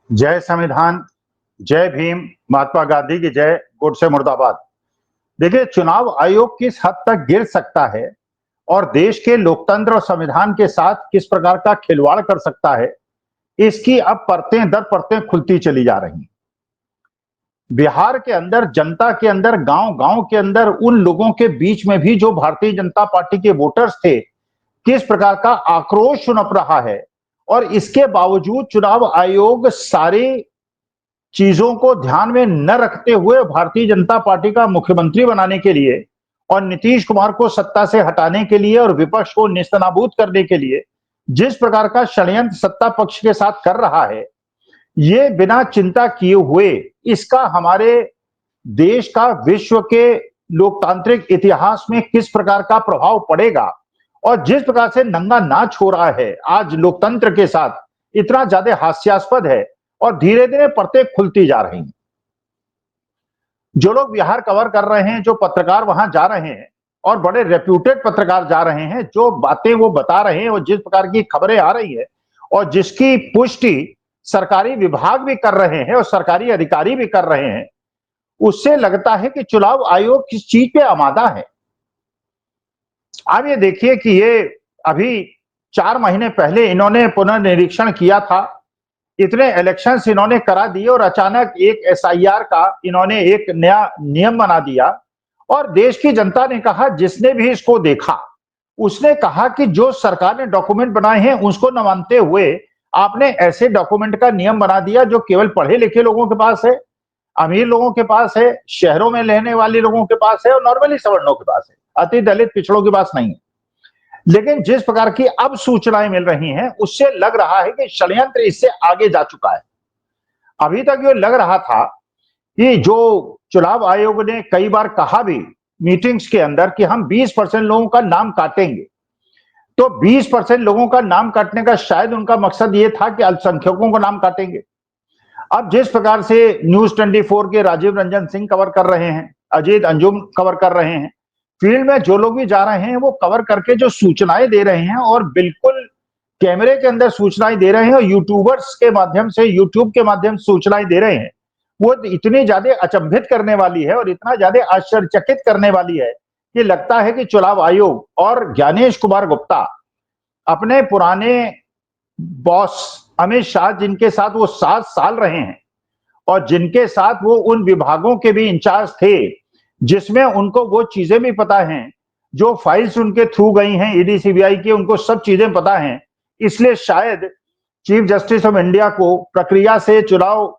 जय संविधान, जय भीम, महात्मा गांधी की जय, गोडसे मुर्दाबाद। देखिए, चुनाव आयोग किस हद तक गिर सकता है और देश के लोकतंत्र और संविधान के साथ किस प्रकार का खिलवाड़ कर सकता है, इसकी अब परतें दर परतें खुलती चली जा रही हैं। बिहार के अंदर, जनता के अंदर, गांव-गांव के अंदर उन लोगों के बीच में भी जो भारतीय जनता पार्टी के वोटर्स थे, किस प्रकार का आक्रोश सुनप रहा है और इसके बावजूद चुनाव आयोग सारी चीजों को ध्यान में न रखते हुए भारतीय जनता पार्टी का मुख्यमंत्री बनाने के लिए और नीतीश कुमार को सत्ता से हटाने के लिए और विपक्ष को नेस्तनाबूद करने के लिए जिस प्रकार का षड्यंत्र सत्ता पक्ष के साथ कर रहा है, ये बिना चिंता किए हुए इसका हमारे देश का विश्व के लोकतांत्रिक इतिहास में किस प्रकार का प्रभाव पड़ेगा और जिस प्रकार से नंगा नाच हो रहा है आज लोकतंत्र के साथ, इतना ज्यादा हास्यास्पद है और धीरे धीरे परतें खुलती जा रही हैं। जो लोग बिहार कवर कर रहे हैं, जो पत्रकार वहां जा रहे हैं और बड़े रेप्यूटेड पत्रकार जा रहे हैं, जो बातें वो बता रहे हैं और जिस प्रकार की खबरें आ रही है और जिसकी पुष्टि सरकारी विभाग भी कर रहे हैं और सरकारी अधिकारी भी कर रहे हैं, उससे लगता है कि चुनाव आयोग किस चीज पे आमादा है। आप ये देखिए कि ये अभी 4 महीने पहले इन्होंने पुनर्निरीक्षण किया था, इतने इलेक्शंस इन्होंने करा दिए और अचानक एक एसआईआर का इन्होंने एक नया नियम बना दिया और देश की जनता ने कहा, जिसने भी इसको देखा उसने कहा कि जो सरकार ने डॉक्यूमेंट बनाए हैं उसको न मानते हुए आपने ऐसे डॉक्यूमेंट का नियम बना दिया जो केवल पढ़े लिखे लोगों के पास है, अमीर लोगों के पास है, शहरों में रहने वाले लोगों के पास है और नॉर्मली सवर्णों के पास है, अति दलित पिछड़ों के पास नहीं है। लेकिन जिस प्रकार की अब सूचनाएं मिल रही हैं उससे लग रहा है कि षड्यंत्र इससे आगे जा चुका है। अभी तक ये लग रहा था कि जो चुनाव आयोग ने कई बार कहा भी मीटिंग्स के अंदर कि हम 20% लोगों का नाम काटेंगे, तो 20% लोगों का नाम काटने का शायद उनका मकसद ये था कि अल्पसंख्यकों का नाम काटेंगे। अब जिस प्रकार से न्यूज 24 के राजीव रंजन सिंह कवर कर रहे हैं, अजीत अंजुम कवर कर रहे हैं, फील्ड में जो लोग भी जा रहे हैं वो कवर करके जो सूचनाएं दे रहे हैं और बिल्कुल कैमरे के अंदर सूचनाएं दे रहे हैं और यूट्यूबर्स के माध्यम से, यूट्यूब के माध्यम से सूचनाएं दे रहे हैं, वो इतनी ज्यादा अचंभित करने वाली है और इतना ज्यादा आश्चर्यचकित करने वाली है कि लगता है कि चुनाव आयोग और ज्ञानेश कुमार गुप्ता अपने पुराने बॉस अमित शाह, जिनके साथ वो 7 साल रहे हैं और जिनके साथ वो उन विभागों के भी इंचार्ज थे जिसमें उनको वो चीजें भी पता हैं, जो फाइल्स उनके थ्रू गई हैं ईडी सीबीआई की, उनको सब चीजें पता हैं। इसलिए शायद चीफ जस्टिस ऑफ इंडिया को प्रक्रिया से चुनाव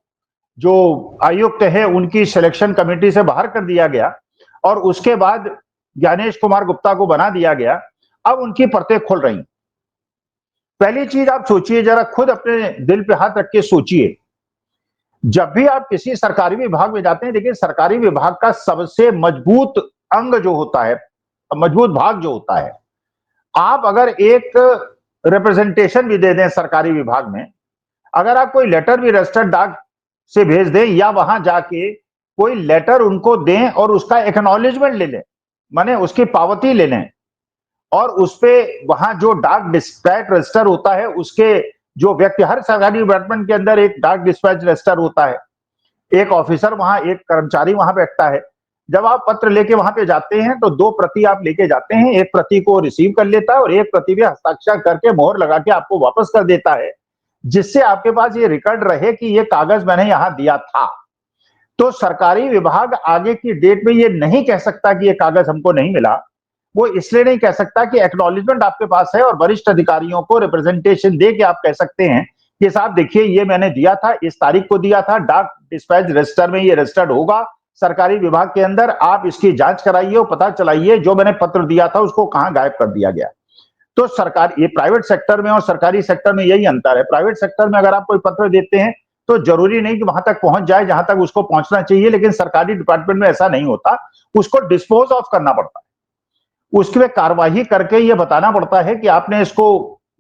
जो आयुक्त है उनकी सिलेक्शन कमेटी से बाहर कर दिया गया और उसके बाद ज्ञानेश कुमार गुप्ता को बना दिया गया। अब उनकी परतें खुल रही। पहली चीज आप सोचिए, जरा खुद अपने दिल पे हाथ रख के सोचिए, जब भी आप किसी सरकारी विभाग में जाते हैं, देखिए सरकारी विभाग का सबसे मजबूत अंग जो होता है, मजबूत भाग जो होता है, आप अगर एक रिप्रेजेंटेशन भी दे दें सरकारी विभाग में, अगर आप कोई लेटर भी रजिस्टर्ड डाक से भेज दें या वहां जाके कोई लेटर उनको दें और उसका एक्नॉलेजमेंट ले लें, माने उसकी पावती ले लें और उसपे वहां जो डाक डिस्पैच रजिस्टर होता है उसके जो व्यक्ति, हर सरकारी डिपार्टमेंट के अंदर एक डाक डिस्पैच रजिस्टर होता है, एक ऑफिसर वहां, एक कर्मचारी वहां बैठता है। जब आप पत्र लेके वहां पे जाते हैं तो 2 प्रति आप लेके जाते हैं, एक प्रति को रिसीव कर लेता है और एक प्रति भी हस्ताक्षर करके मोहर लगा के आपको वापस कर देता है, जिससे आपके पास ये रिकॉर्ड रहे कि ये कागज मैंने यहां दिया था। तो सरकारी विभाग आगे की डेट में ये नहीं कह सकता कि ये कागज हमको नहीं मिला। वो इसलिए नहीं कह सकता कि एक्नॉलेजमेंट आपके पास है और वरिष्ठ अधिकारियों को रिप्रेजेंटेशन दे के आप कह सकते हैं कि साहब देखिए ये मैंने दिया था, इस तारीख को दिया था, डाक डिस्पैच रजिस्टर में ये रजिस्टर्ड होगा सरकारी विभाग के अंदर, आप इसकी जांच कराइए और पता चलाइए जो मैंने पत्र दिया था उसको कहां गायब कर दिया गया। तो सरकार, ये प्राइवेट सेक्टर में और सरकारी सेक्टर में यही अंतर है। प्राइवेट सेक्टर में अगर आप कोई पत्र देते हैं तो जरूरी नहीं कि वहां तक पहुंच जाए जहां तक उसको पहुंचना चाहिए, लेकिन सरकारी डिपार्टमेंट में ऐसा नहीं होता, उसको डिस्पोज ऑफ करना पड़ता है, उसकी में कार्यवाही करके ये बताना पड़ता है कि आपने इसको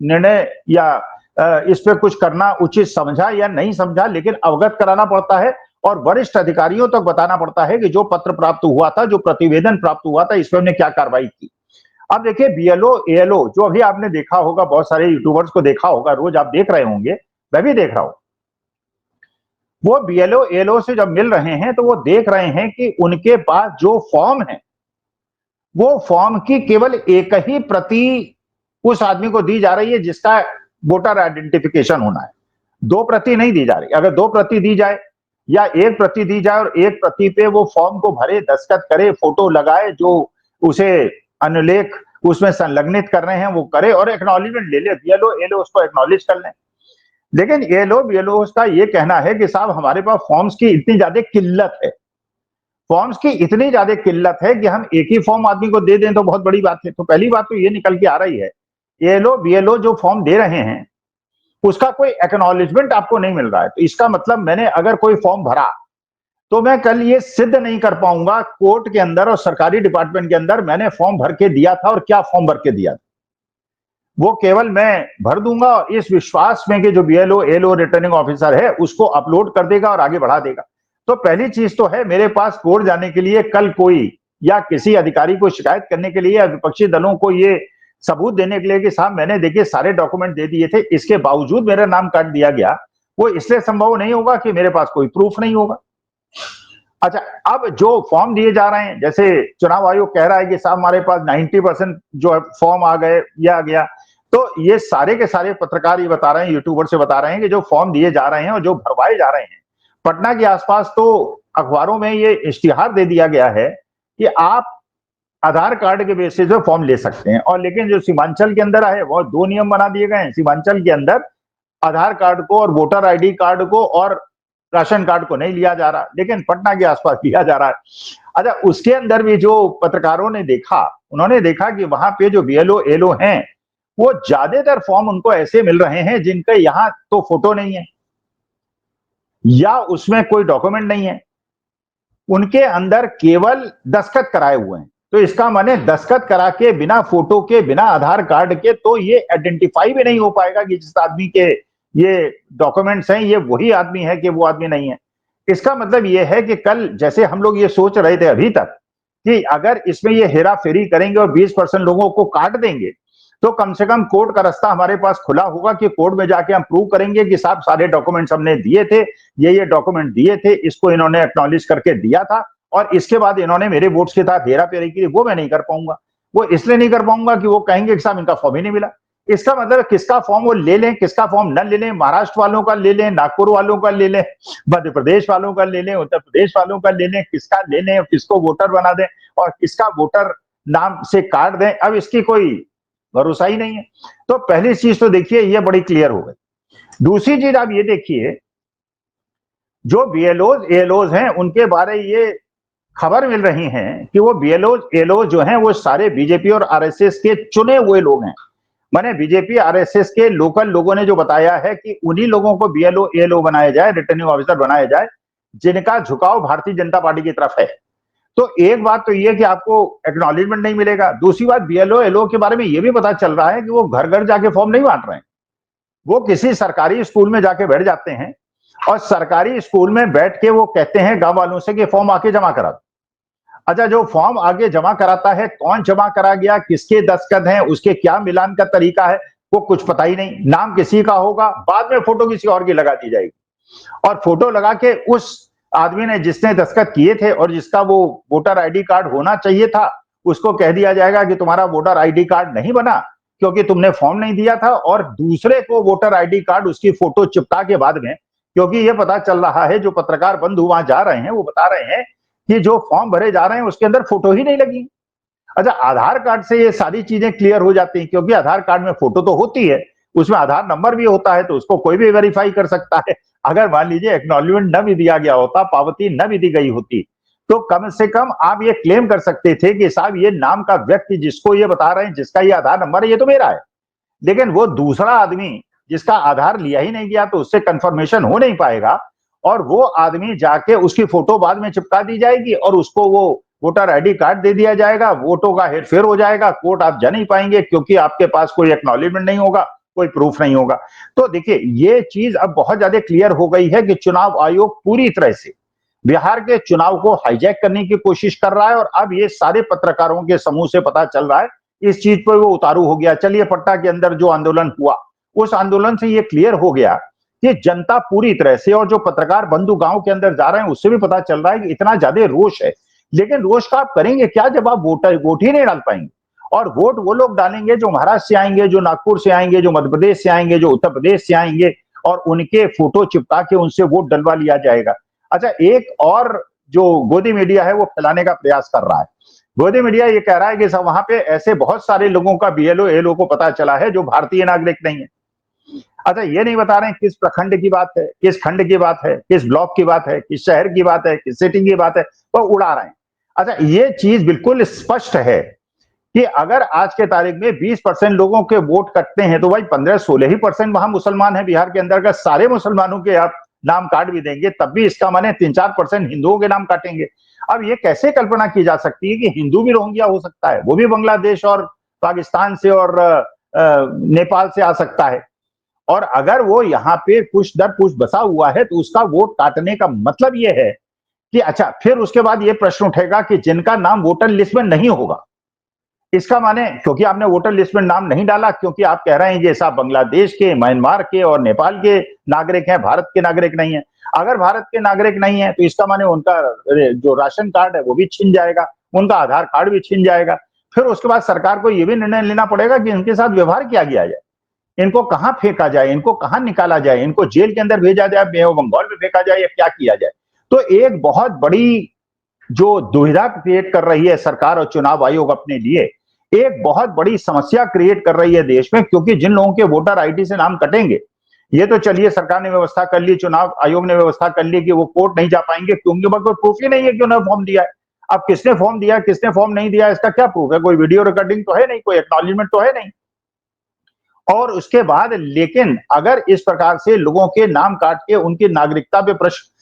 निर्णय या इस पे कुछ करना उचित समझा या नहीं समझा, लेकिन अवगत कराना पड़ता है और वरिष्ठ अधिकारियों तक बताना पड़ता है कि जो पत्र प्राप्त हुआ था, जो प्रतिवेदन प्राप्त हुआ था, इस पे हमने क्या कार्रवाई की। अब देखिए बीएलओ एएलओ जो अभी आपने देखा होगा, बहुत सारे यूट्यूबर्स को देखा होगा, रोज आप देख रहे होंगे, मैं भी देख रहा हूं, वो बीएलओ एलओ से जब मिल रहे हैं तो वो देख रहे हैं कि उनके पास जो फॉर्म है वो फॉर्म की केवल एक ही प्रति उस आदमी को दी जा रही है जिसका वोटर आइडेंटिफिकेशन होना है। दो प्रति नहीं दी जा रही। अगर दो प्रति दी जाए या एक प्रति दी जाए और एक प्रति पे वो फॉर्म को भरे, दस्तखत करे, फोटो लगाए, जो उसे अनुलेख उसमें संलग्नित कर रहे हैं वो करे और एक्नॉलेजमेंट ले ले, बीएलओ एलओ उसको एक्नॉलेज कर लें। लेकिन एलओ बीएलओ का ये कहना है कि साहब हमारे पास फॉर्म्स की इतनी ज्यादा किल्लत है, फॉर्म्स की इतनी ज्यादा किल्लत है कि हम एक ही फॉर्म आदमी को दे दें तो बहुत बड़ी बात है। तो पहली बात तो ये निकल के आ रही है, एलओ बीएलओ जो फॉर्म दे रहे हैं उसका कोई एक्नॉलेजमेंट आपको नहीं मिल रहा है। तो इसका मतलब मैंने अगर कोई फॉर्म भरा तो मैं कल ये सिद्ध नहीं कर पाऊंगा कोर्ट के अंदर और सरकारी डिपार्टमेंट के अंदर मैंने फॉर्म भर के दिया था और क्या फॉर्म भर के दिया था। वो केवल मैं भर दूंगा और इस विश्वास में कि जो बीएलओ एलओ रिटर्निंग ऑफिसर है उसको अपलोड कर देगा और आगे बढ़ा देगा। तो पहली चीज तो है मेरे पास कोर्ट जाने के लिए कल कोई या किसी अधिकारी को शिकायत करने के लिए या विपक्षी दलों को ये सबूत देने के लिए कि साहब मैंने देखिए सारे डॉक्यूमेंट दे दिए थे, इसके बावजूद मेरा नाम काट दिया गया, वो इसलिए संभव नहीं होगा कि मेरे पास कोई प्रूफ नहीं होगा। अच्छा, अब जो फॉर्म दिए जा रहे हैं, जैसे चुनाव आयोग कह रहा है कि साहब हमारे पास 90% जो फॉर्म आ गए या आ गया, तो ये सारे के सारे पत्रकार ये बता रहे हैं, यूट्यूबर से बता रहे हैं कि जो फॉर्म दिए जा रहे हैं और जो भरवाए जा रहे हैं पटना के आसपास, तो अखबारों में ये इश्तिहार दे दिया गया है कि आप आधार कार्ड के बेसिस पे फॉर्म ले सकते हैं। और लेकिन जो सीमांचल के अंदर है वो दो नियम बना दिए गए हैं। सीमांचल के अंदर आधार कार्ड को और वोटर आईडी कार्ड को और राशन कार्ड को नहीं लिया जा रहा, लेकिन पटना के आसपास लिया जा रहा है। अच्छा, उसके अंदर भी जो पत्रकारों ने देखा, उन्होंने देखा कि वहां पे जो बीएलओ एलओ हैं वो ज्यादातर फॉर्म उनको ऐसे मिल रहे हैं जिनके यहाँ तो फोटो नहीं है या उसमें कोई डॉक्यूमेंट नहीं है, उनके अंदर केवल दस्तखत कराए हुए हैं। तो इसका माने दस्तखत करा के बिना फोटो के बिना आधार कार्ड के तो ये आइडेंटिफाई भी नहीं हो पाएगा कि जिस आदमी के ये डॉक्यूमेंट्स हैं ये वही आदमी है कि वो आदमी नहीं है। इसका मतलब ये है कि कल जैसे हम लोग ये सोच रहे थे अभी तक कि अगर इसमें ये हेरा फेरी करेंगे और 20% लोगों को काट देंगे तो कम से कम कोर्ट का रास्ता हमारे पास खुला होगा कि कोर्ट में जाके हम प्रूव करेंगे कि साहब सारे डॉक्यूमेंट्स हमने दिए थे, ये डॉक्यूमेंट दिए थे, इसको इन्होंने एक्नॉलेज करके दिया था और इसके बाद इन्होंने मेरे वोट्स के साथ हेरा फेरी की। वो मैं नहीं कर पाऊंगा। वो इसलिए नहीं कर पाऊंगा कि वो कहेंगे कि साहब इनका फॉर्म ही नहीं मिला। इसका मतलब किसका फॉर्म वो ले लें, किसका फॉर्म न ले लें, महाराष्ट्र वालों का ले लें, नागपुर वालों का ले लें, मध्य प्रदेश वालों का ले लें, उत्तर प्रदेश वालों का ले लें, किसका ले लें, किसको वोटर बना दें और किसका वोटर नाम से काट दें, अब इसकी कोई भरोसा ही नहीं है। तो पहली चीज तो देखिए ये बड़ी क्लियर हो गई। दूसरी चीज आप ये देखिए, जो बीएलओज एएलओज हैं उनके बारे ये खबर मिल रही है कि वो बीएलओज एएलओ जो हैं वो सारे बीजेपी और आरएसएस के चुने हुए लोग हैं। माने बीजेपी आरएसएस के लोकल लोगों ने जो बताया है कि उन्हीं लोगों को बीएलओ एएलओ बनाया जाए, रिटर्निंग ऑफिसर बनाया जाए, जिनका झुकाव भारतीय जनता पार्टी की तरफ है। तो एक बात तो ये कि आपको एक्नॉलेजमेंट नहीं मिलेगा। दूसरी बात, बीएलओ एलओ के बारे में ये भी पता चल रहा है कि वो घर घर जाके फॉर्म नहीं बांट रहे हैं, वो किसी सरकारी स्कूल में जाके बैठ जाते हैं और सरकारी स्कूल में बैठ के वो कहते हैं गांव वालों से कि फॉर्म आके जमा करा दो। अच्छा, जो फॉर्म आगे जमा कराता है, कौन जमा करा गया, किसके दस्तखत हैं, उसके क्या मिलान का तरीका है, वो कुछ पता ही नहीं। नाम किसी का होगा, बाद में फोटो किसी और की लगा दी जाएगी और फोटो लगा के उस आदमी ने जिसने दस्तखत किए थे और जिसका वो वोटर आईडी कार्ड होना चाहिए था उसको कह दिया जाएगा कि तुम्हारा वोटर आईडी कार्ड नहीं बना क्योंकि तुमने फॉर्म नहीं दिया था, और दूसरे को वोटर आईडी कार्ड उसकी फोटो चिपका के बाद में, क्योंकि ये पता चल रहा है जो पत्रकार बंधु वहां जा रहे हैं वो बता रहे हैं कि जो फॉर्म भरे जा रहे हैं उसके अंदर फोटो ही नहीं लगी। अच्छा, आधार कार्ड से ये सारी चीजें क्लियर हो जाती हैं क्योंकि आधार कार्ड में फोटो तो होती है, उसमें आधार नंबर भी होता है, तो उसको कोई भी वेरीफाई कर सकता है। अगर मान लीजिए एक्नॉलेजमेंट न भी दिया गया होता, पावती न भी दी गई होती, तो कम से कम आप ये क्लेम कर सकते थे कि साहब ये नाम का व्यक्ति जिसको ये बता रहे हैं, जिसका ये आधार नंबर है, ये तो मेरा है। लेकिन वो दूसरा आदमी जिसका आधार लिया ही नहीं गया तो उससे कंफर्मेशन हो नहीं पाएगा और वो आदमी जाके उसकी फोटो बाद में चिपका दी जाएगी और उसको वो वोटर आईडी कार्ड दे दिया जाएगा, वोटों का हेरफेर हो जाएगा, कोर्ट आप जा नहीं पाएंगे क्योंकि आपके पास कोई एक्नॉलेजमेंट नहीं होगा, कोई प्रूफ नहीं होगा। तो देखिए ये चीज अब बहुत ज्यादा क्लियर हो गई है कि चुनाव आयोग पूरी तरह से बिहार के चुनाव को हाईजैक करने की कोशिश कर रहा है और अब ये सारे पत्रकारों के समूह से पता चल रहा है, इस चीज पर वो उतारू हो गया। चलिए, पटना के अंदर जो आंदोलन हुआ उस आंदोलन से ये क्लियर हो गया कि जनता पूरी तरह से, और जो पत्रकार बंधु गांव के अंदर जा रहे हैं उससे भी पता चल रहा है कि इतना ज्यादा रोष है। लेकिन रोष का आप करेंगे क्या जब आप वोट ही नहीं डाल पाएंगे? और वोट वो लोग डालेंगे जो महाराष्ट्र से आएंगे, जो नागपुर से आएंगे, जो मध्य प्रदेश से आएंगे, जो उत्तर प्रदेश से आएंगे, और उनके फोटो चिपका के उनसे वोट डलवा लिया जाएगा। अच्छा, एक और जो गोदी मीडिया है वो फैलाने का प्रयास कर रहा है। गोदी मीडिया ये कह रहा है कि सब वहां पे ऐसे बहुत सारे लोगों का बीएलओ एलओ को पता चला है जो भारतीय नागरिक नहीं है। अच्छा, ये नहीं बता रहे हैं किस प्रखंड की बात है, किस खंड की बात है, किस ब्लॉक की बात है, किस शहर की बात है, किस सिटी की बात है, वो उड़ा रहे हैं। अच्छा, ये चीज बिल्कुल स्पष्ट है कि अगर आज के तारीख में 20% लोगों के वोट कटते हैं तो भाई 15-16 ही परसेंट वहां मुसलमान है। बिहार के अंदर का सारे मुसलमानों के आप नाम काट भी देंगे तब भी इसका माने 3-4% हिंदुओं के नाम काटेंगे। अब ये कैसे कल्पना की जा सकती है कि हिंदू भी रोहिंग्या हो सकता है, वो भी बांग्लादेश और पाकिस्तान से और नेपाल से आ सकता है। और अगर वो यहाँ पे पुश दर पुश बसा हुआ है तो उसका वोट काटने का मतलब ये है कि अच्छा, फिर उसके बाद ये प्रश्न उठेगा कि जिनका नाम वोटर लिस्ट में नहीं होगा, इसका माने क्योंकि आपने वोटर लिस्ट में नाम नहीं डाला, क्योंकि आप कह रहे हैं ये सब बांग्लादेश के, म्यांमार के और नेपाल के नागरिक हैं, भारत के नागरिक नहीं है। अगर भारत के नागरिक नहीं है तो इसका माने उनका जो राशन कार्ड है वो भी छिन जाएगा, उनका आधार कार्ड भी छिन जाएगा। फिर उसके बाद सरकार को यह भी निर्णय लेना पड़ेगा कि इनके साथ व्यवहार किया गया जाए, इनको कहां फेंका जाए, इनको कहां निकाला जाए, इनको जेल के अंदर भेजा जाए, बंगाल में फेंका जाए, या क्या किया जाए। तो एक बहुत बड़ी जो दुविधा क्रिएट कर रही है सरकार और चुनाव आयोग अपने लिए, एक बहुत बड़ी समस्या क्रिएट कर रही है देश में, क्योंकि जिन लोगों के वोटर आईडी से नाम कटेंगे, ये तो चलिए सरकार ने व्यवस्था कर ली, चुनाव आयोग ने व्यवस्था कर ली कि वो कोर्ट नहीं जा पाएंगे क्योंकि कोई प्रूफ ही नहीं है कि उन्होंने फॉर्म दिया है। अब किसने फॉर्म दिया, किसने फॉर्म नहीं दिया, इसका क्या प्रूफ है? कोई वीडियो रिकॉर्डिंग तो है नहीं, कोई एक्नॉलेजमेंट तो है नहीं। और उसके बाद लेकिन अगर इस प्रकार से लोगों के नाम काट के उनकी नागरिकता पे प्रश्न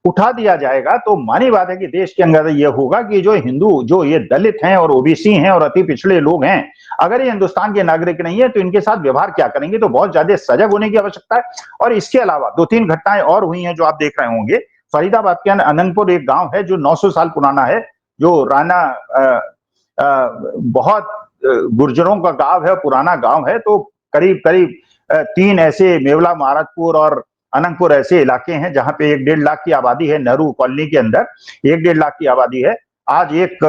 उठा दिया जाएगा तो मानी बात है कि देश के अंदर यह होगा कि जो हिंदू, जो ये दलित हैं और ओबीसी हैं और अति पिछड़े लोग हैं, अगर ये हिंदुस्तान के नागरिक नहीं है तो इनके साथ व्यवहार क्या करेंगे। तो बहुत ज्यादा सजग होने की आवश्यकता है। और इसके अलावा 2-3 घटनाएं और हुई हैं जो आप देख रहे होंगे। फरीदाबाद के अनंगपुर एक गांव है जो 900 साल पुराना है, जो राणा बहुत गुर्जरों का गांव है, पुराना गांव है। तो करीब करीब 3 ऐसे मेवला, महाराजपुर और अनंगपुर ऐसे इलाके हैं जहां पे 1-1.5 लाख की आबादी है। नेहरू कॉलोनी के अंदर 1-1.5 लाख की आबादी है। आज एक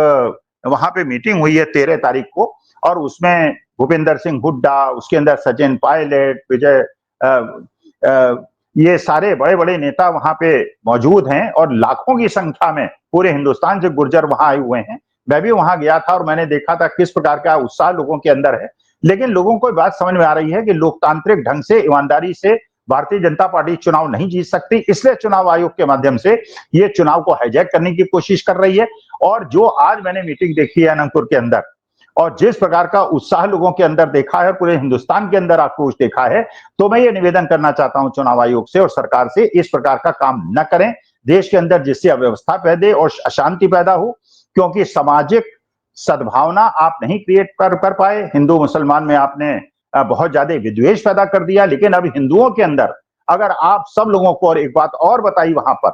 वहां पे मीटिंग हुई है 13 तारीख को, और उसमें भूपेंद्र सिंह हुड्डा, उसके अंदर सचिन पायलट, विजय, ये सारे बड़े बड़े नेता वहां पे मौजूद हैं, और लाखों की संख्या में पूरे हिंदुस्तान से गुर्जर वहां आए हुए हैं। मैं भी वहां गया था और मैंने देखा था किस प्रकार का उत्साह लोगों के अंदर है। लेकिन लोगों को बात समझ में आ रही है कि लोकतांत्रिक ढंग से, ईमानदारी से भारतीय जनता पार्टी चुनाव नहीं जीत सकती, इसलिए चुनाव आयोग के माध्यम से ये चुनाव को हाईजैक करने की कोशिश कर रही है। और जो आज मैंने मीटिंग देखी है अनंतपुर के अंदर, और जिस प्रकार का उत्साह लोगों के अंदर देखा है, पूरे हिंदुस्तान के अंदर आक्रोश देखा है, तो मैं ये निवेदन करना चाहता हूं चुनाव आयोग से और सरकार से, इस प्रकार का काम न करें देश के अंदर, जिससे अव्यवस्था पैदे और अशांति पैदा हो। क्योंकि सामाजिक सद्भावना आप नहीं क्रिएट कर पाए, हिंदू मुसलमान में आपने बहुत ज्यादा विद्वेष पैदा कर दिया। लेकिन अब हिंदुओं के अंदर अगर आप सब लोगों को, और एक बात और बताई वहां पर,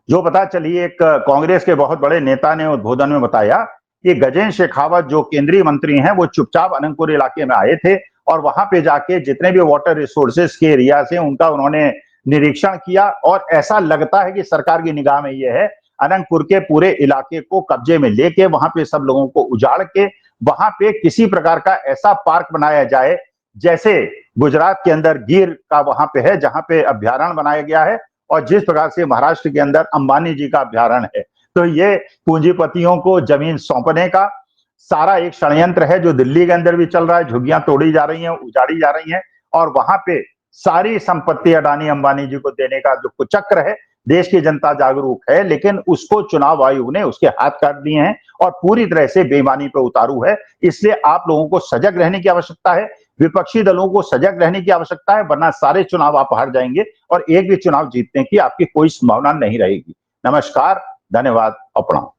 जो पता चली, एक कांग्रेस के बहुत बड़े नेता ने उद्बोधन में बताया कि गजेंद्र शेखावत जो केंद्रीय मंत्री हैं वो चुपचाप अनंतपुर इलाके में आए थे, और वहां पे जाके जितने भी वाटर रिसोर्सेज के एरिया से उनका उन्होंने निरीक्षण किया। और ऐसा लगता है कि सरकार की निगाह में यह है, अनंतपुर के पूरे इलाके को कब्जे में लेके, वहां पे सब लोगों को उजाड़ के, वहां पे किसी प्रकार का ऐसा पार्क बनाया जाए जैसे गुजरात के अंदर गिर का वहां पे है, जहां पे अभ्यारण्य बनाया गया है, और जिस प्रकार से महाराष्ट्र के अंदर अंबानी जी का अभ्यारण्य है। तो ये पूंजीपतियों को जमीन सौंपने का सारा एक षड्यंत्र है जो दिल्ली के अंदर भी चल रहा है। झुग्गियां तोड़ी जा रही हैं, उजाड़ी जा रही हैं, और वहां पे सारी संपत्ति अडानी अंबानी जी को देने का जो कुचक्र है। देश की जनता जागरूक है, लेकिन उसको चुनाव आयोग ने उसके हाथ काट दिए हैं और पूरी तरह से बेईमानी पे उतारू है। इसलिए आप लोगों को सजग रहने की आवश्यकता है, विपक्षी दलों को सजग रहने की आवश्यकता है, वरना सारे चुनाव आप हार जाएंगे और एक भी चुनाव जीतने की आपकी कोई संभावना नहीं रहेगी। नमस्कार, धन्यवाद और प्रणाम।